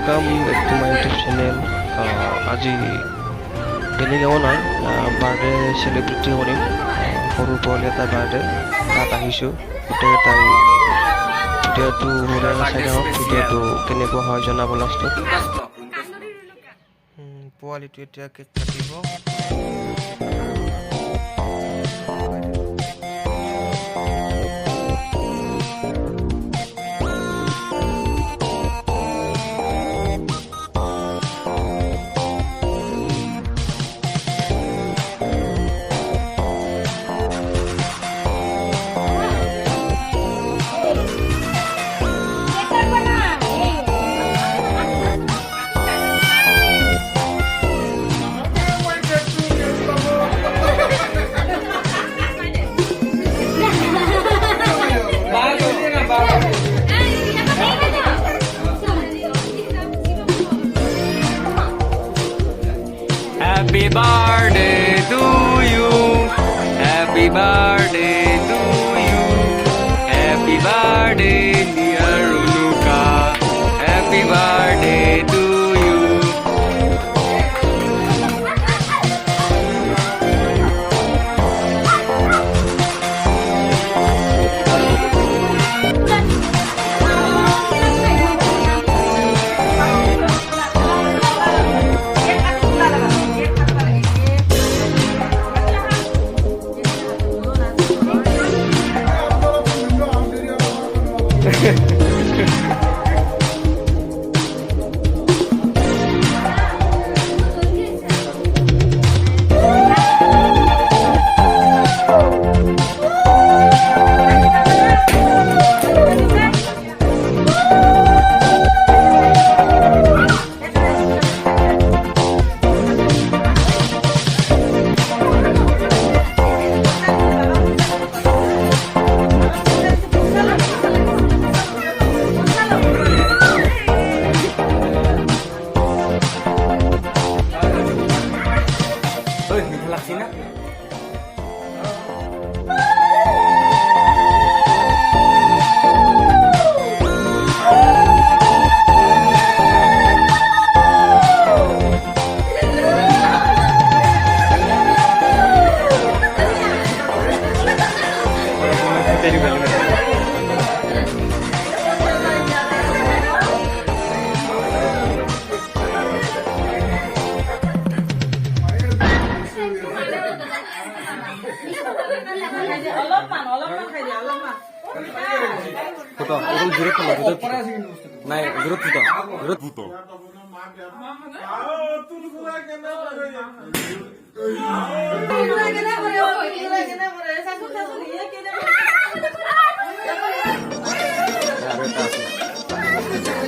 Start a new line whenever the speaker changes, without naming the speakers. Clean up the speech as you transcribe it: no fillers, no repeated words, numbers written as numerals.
welcome back to my YouTube channel. আজি বেলেগ একো নাই, বাৰ্থডে চেলিব্ৰেট কৰিম। সৰু পোৱালি এটা বাৰ্থডে, তাত আহিছোঁ। গোটেইকেইটাই ভিডিঅ'টো চাই থাকক। ভিডিঅ'টো কেনেকুৱা হয় জনাব লাষ্টত। পোৱালিটো এতিয়া কেক কাটিব।
Happy birthday to you. Happy birthday to you. Happy birthday dear Unuka. Happy birthday to you. Puto, itu jurut kalau jurut. Naik jurut puto, jurut puto. Ya,